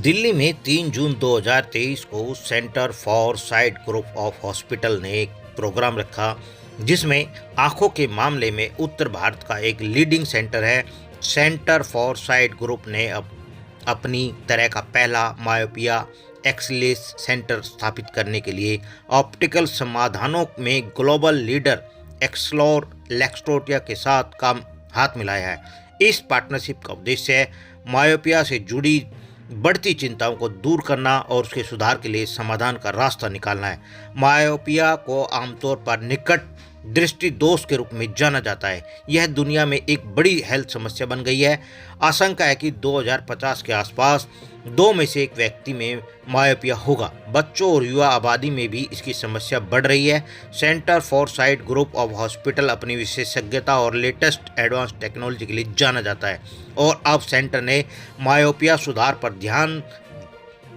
दिल्ली में 3 जून 2023 को centre for site group of hospital ने एक प्रोग्राम रखा जिसमें आंखों के मामले में उत्तर भारत का एक लीडिंग सेंटर है। सेंटर फॉर साइट ग्रुप ने अब अपनी तरह का पहला मायोपिया एक्सलेस सेंटर स्थापित करने के लिए ऑप्टिकल समाधानों में ग्लोबल लीडर एक्सलोर लेक्सटोरिया के साथ काम हाथ मिलाया है। इस पार्टनरशिप का उद्देश्य है मायोपिया से जुड़ी बढ़ती चिंताओं को दूर करना और उसके सुधार के लिए समाधान का रास्ता निकालना है। मायोपिया को आमतौर पर निकट दृष्टि दोष के रूप में जाना जाता है। यह दुनिया में एक बड़ी हेल्थ समस्या बन गई है। आशंका है कि 2050 के आसपास 2 में से 1 व्यक्ति में मायोपिया होगा। बच्चों और युवा आबादी में भी इसकी समस्या बढ़ रही है। Centre for site group of hospital अपनी विशेषज्ञता और लेटेस्ट एडवांस टेक्नोलॉजी के लिए जाना जाता है और अब सेंटर ने मायोपिया सुधार पर ध्यान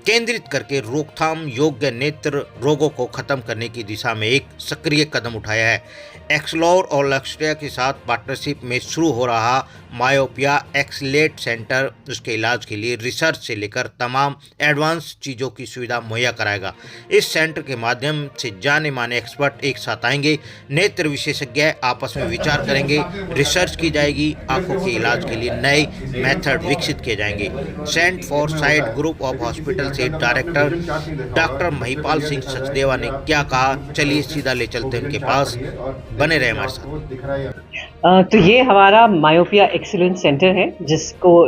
केंद्रित करके रोकथाम योग्य नेत्र रोगों को खत्म करने की दिशा में एक सक्रिय कदम उठाया है। एक्सलोर और लक्ष्य के साथ पार्टनरशिप में शुरू हो रहा मायोपिया एक्सलेट सेंटर उसके इलाज के लिए रिसर्च से लेकर तमाम एडवांस चीज़ों की सुविधा मुहैया कराएगा। इस सेंटर के माध्यम से जाने माने एक्सपर्ट एक साथ आएंगे, नेत्र विशेषज्ञ आपस में विचार करेंगे, रिसर्च की जाएगी, आंखों के इलाज के लिए नए मेथड विकसित किए जाएंगे। Sent for site group of hospital से डायरेक्टर डॉक्टर महिपाल सिंह सचदेवा ने क्या कहा, चलिए सीधा ले चलते हैं उनके पास। बने रहे हमारे साथ। तो ये हमारा मायोपिया एक्सीलेंस सेंटर है जिसको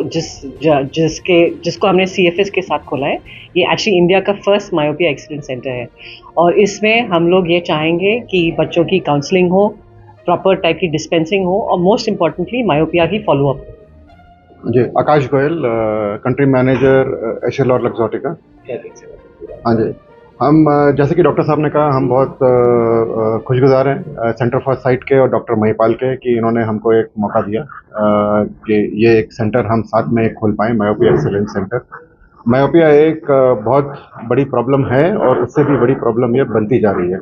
हमने सीएफएस के साथ खोला है। ये एक्चुअली इंडिया का फर्स्ट मायोपिया एक्सीलेंस सेंटर है और इसमें हम लोग ये चाहेंगे कि बच्चों की काउंसलिंग हो, प्रॉपर टाइप की डिस्पेंसिंग हो और मोस्ट इम्पॉर्टेंटली मायोपिया की फॉलोअप। जी, आकाश गोयल, कंट्री मैनेजर एशेलोर लक्सोटिका। हाँ जी, हम जैसे कि डॉक्टर साहब ने कहा, हम बहुत खुशगुजार हैं सेंटर फॉर साइट के और डॉक्टर महिपाल के कि इन्होंने हमको एक मौका दिया कि ये एक सेंटर हम साथ में खोल पाएँ, मायोपिया एक्सीलेंस सेंटर। मायोपिया एक बहुत बड़ी प्रॉब्लम है और उससे भी बड़ी प्रॉब्लम ये बनती जा रही है।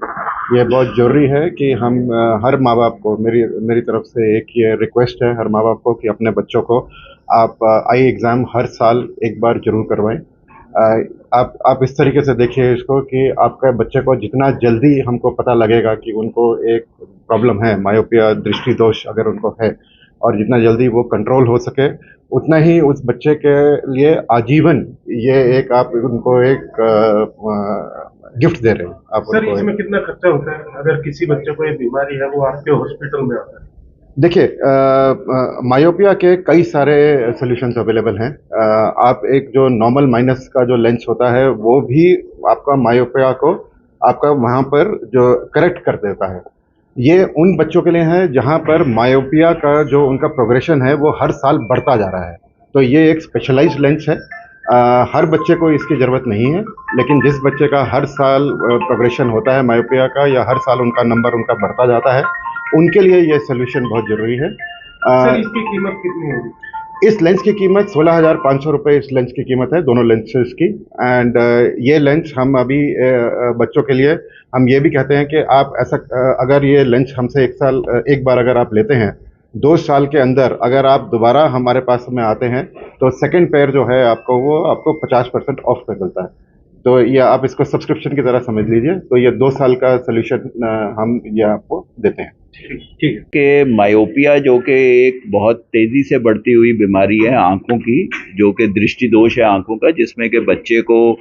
ये बहुत ज़रूरी है कि हम हर माँ बाप को, मेरी तरफ से एक ये रिक्वेस्ट है हर माँ बाप को कि अपने बच्चों को आप आई एग्ज़ाम हर साल एक बार ज़रूर करवाएं। आप इस तरीके से देखिए इसको कि आपके बच्चे को जितना जल्दी हमको पता लगेगा कि उनको एक प्रॉब्लम है, मायोपिया दृष्टि दोष अगर उनको है, और जितना जल्दी वो कंट्रोल हो सके, उतना ही उस बच्चे के लिए आजीवन ये एक आप उनको एक गिफ्ट दे रहे हैं आप। सर, इसमें कितना खर्चा होता है अगर किसी बच्चे को ये बीमारी है, वो आपके हॉस्पिटल में आता है? देखिए, मायोपिया के कई सारे सॉल्यूशंस अवेलेबल हैं। आप एक जो नॉर्मल माइनस का जो लेंस होता है वो भी आपका मायोपिया को आपका वहाँ पर जो करेक्ट कर देता है। ये उन बच्चों के लिए है जहाँ पर मायोपिया का जो उनका प्रोग्रेशन है वो हर साल बढ़ता जा रहा है। तो ये एक स्पेशलाइज्ड लेंस है। हर बच्चे को इसकी ज़रूरत नहीं है, लेकिन जिस बच्चे का हर साल प्रोग्रेशन होता है मायोपिया का, या हर साल उनका नंबर उनका बढ़ता जाता है, उनके लिए ये सोल्यूशन बहुत ज़रूरी है। सर, इसकी कीमत कितनी होगी? इस लेंस की कीमत 16,500 रुपये इस लेंस की कीमत है, दोनों लेंसेज की। एंड ये लेंस हम अभी बच्चों के लिए हम ये भी कहते हैं कि आप ऐसा अगर ये लेंस हमसे एक बार अगर आप लेते हैं, 2 साल के अंदर अगर आप दोबारा हमारे पास में आते हैं तो सेकंड पेयर जो है आपको वो आपको 50% ऑफ पे मिलता है। तो ये आप इसको सब्सक्रिप्शन की तरह समझ लीजिए। तो ये 2 साल का सोल्यूशन हम ये आपको देते हैं। ठीक है। कि मायोपिया जो कि एक बहुत तेज़ी से बढ़ती हुई बीमारी है आँखों की, जो कि दृष्टि दोष है आँखों का, जिसमें कि बच्चे को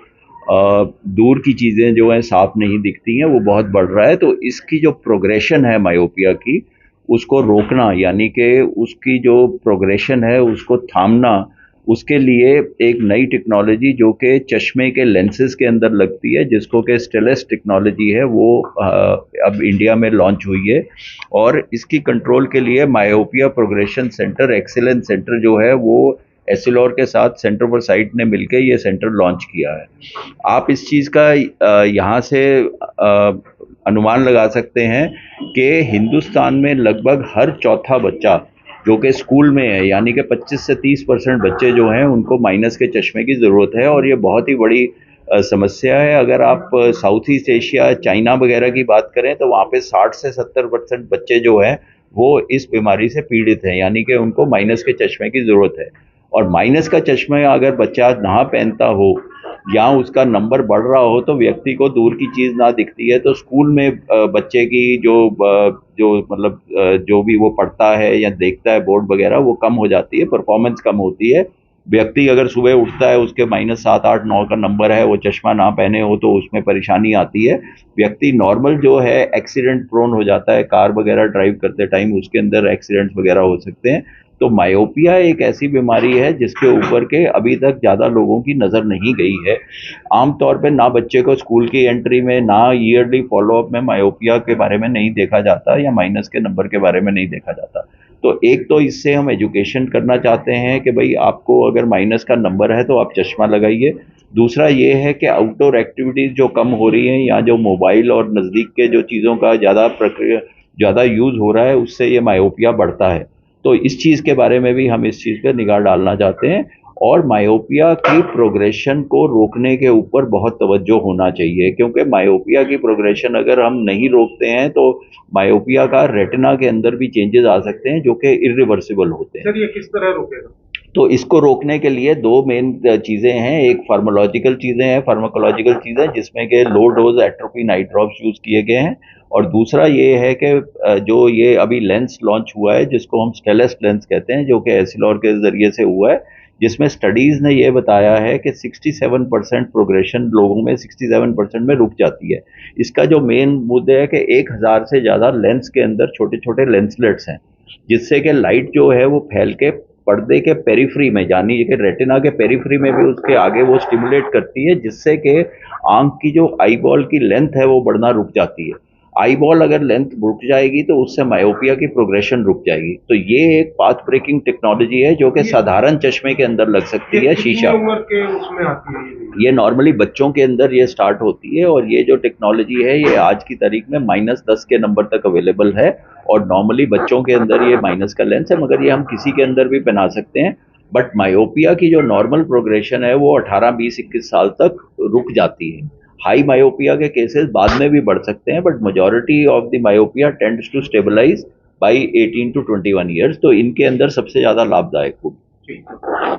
दूर की चीज़ें जो हैं साफ नहीं दिखती हैं, वो बहुत बढ़ रहा है। तो इसकी जो प्रोग्रेशन है मायोपिया की, उसको रोकना, यानी कि उसकी जो प्रोग्रेशन है उसको थामना, उसके लिए एक नई टेक्नोलॉजी जो कि चश्मे के लेंसेज के अंदर लगती है, जिसको कि स्टेलस टेक्नोलॉजी है, वो अब इंडिया में लॉन्च हुई है। और इसकी कंट्रोल के लिए myopia progression centre excellence centre जो है वो एसिलोर के साथ सेंटर फॉर साइट ने मिलकर ये सेंटर लॉन्च किया है। आप इस चीज़ का यहाँ से अनुमान लगा सकते हैं कि हिंदुस्तान में लगभग हर चौथा बच्चा जो कि स्कूल में है, यानी कि 25 से 30% बच्चे जो हैं उनको माइनस के चश्मे की ज़रूरत है। और ये बहुत ही बड़ी समस्या है। अगर आप साउथ ईस्ट एशिया, चाइना वगैरह की बात करें तो वहाँ पे 60 से 70% बच्चे जो हैं वो इस बीमारी से पीड़ित हैं, यानी कि उनको माइनस के चश्मे की ज़रूरत है। और माइनस का चश्मा अगर बच्चा ना पहनता हो या उसका नंबर बढ़ रहा हो तो व्यक्ति को दूर की चीज़ ना दिखती है, तो स्कूल में बच्चे की जो मतलब जो भी वो पढ़ता है या देखता है बोर्ड वगैरह वो कम हो जाती है, परफॉर्मेंस कम होती है। व्यक्ति अगर सुबह उठता है उसके -7, 8, 9 का नंबर है, वो चश्मा ना पहने हो तो उसमें परेशानी आती है। व्यक्ति नॉर्मल जो है एक्सीडेंट प्रोन हो जाता है, कार वगैरह ड्राइव करते टाइम उसके अंदर एक्सीडेंट्स वगैरह हो सकते हैं। तो मायोपिया एक ऐसी बीमारी है जिसके ऊपर के अभी तक ज़्यादा लोगों की नज़र नहीं गई है। आमतौर पे ना बच्चे को स्कूल की एंट्री में ना ईयरली फॉलोअप में मायोपिया के बारे में नहीं देखा जाता या माइनस के नंबर के बारे में नहीं देखा जाता। तो एक तो इससे हम एजुकेशन करना चाहते हैं कि भाई आपको अगर माइनस का नंबर है तो आप चश्मा लगाइए। दूसरा ये है कि आउटडोर एक्टिविटीज़ जो कम हो रही हैं या जो मोबाइल और नज़दीक के जो चीज़ों का ज़्यादा यूज़ हो रहा है उससे ये मायोपिया बढ़ता है। तो इस चीज़ के बारे में भी हम इस चीज़ पे निगाह डालना चाहते हैं और मायोपिया की प्रोग्रेशन को रोकने के ऊपर बहुत तवज्जो होना चाहिए, क्योंकि मायोपिया की प्रोग्रेशन अगर हम नहीं रोकते हैं तो मायोपिया का रेटिना के अंदर भी चेंजेस आ सकते हैं जो कि इरिवर्सिबल होते हैं। सर ये किस तरह रुकेगा? तो इसको रोकने के लिए दो मेन चीज़ें हैं, एक फार्माकोलॉजिकल चीज़ें जिसमें कि low dose atropine eye drops use किए गए हैं और दूसरा ये है कि जो ये अभी लेंस लॉन्च हुआ है जिसको हम स्टेलस लेंस कहते हैं, जो कि एसिलॉर के ज़रिए से हुआ है, जिसमें स्टडीज़ ने ये बताया है कि 67% प्रोग्रेशन लोगों में 67% में रुक जाती है। इसका जो मेन मुद्दा है कि 1000 से ज़्यादा लेंस के अंदर छोटे-छोटे लेंसलेट्स हैं, जिससे कि लाइट जो है वो फैल के पर्दे के पेरिफेरी में यानी कि रेटिना के पेरिफेरी में भी उसके आगे वो स्टिमुलेट करती है, जिससे कि आँख की जो आईबॉल की लेंथ है वो बढ़ना रुक जाती है। आईबॉल अगर लेंथ रुक जाएगी तो उससे मायोपिया की प्रोग्रेशन रुक जाएगी। तो ये एक पाथ ब्रेकिंग टेक्नोलॉजी है जो कि साधारण चश्मे के अंदर लग सकती है, शीशा। कितनी उम्र के उसमें आती है ये? ये नॉर्मली बच्चों के अंदर ये स्टार्ट होती है और ये जो टेक्नोलॉजी है ये आज की तारीख में -10 के नंबर तक अवेलेबल है और नॉर्मली बच्चों के अंदर ये माइनस का लेंस है, मगर ये हम किसी के अंदर भी पहना सकते हैं। बट मायोपिया की जो नॉर्मल प्रोग्रेशन है वो 18, 20, 21 साल तक रुक जाती है। हाई मायोपिया के केसेस बाद में भी बढ़ सकते हैं, but majority of the myopia tends to stabilise by 18 to 21 years. तो इनके अंदर सबसे ज़्यादा लाभदायक होगी। ठीक है।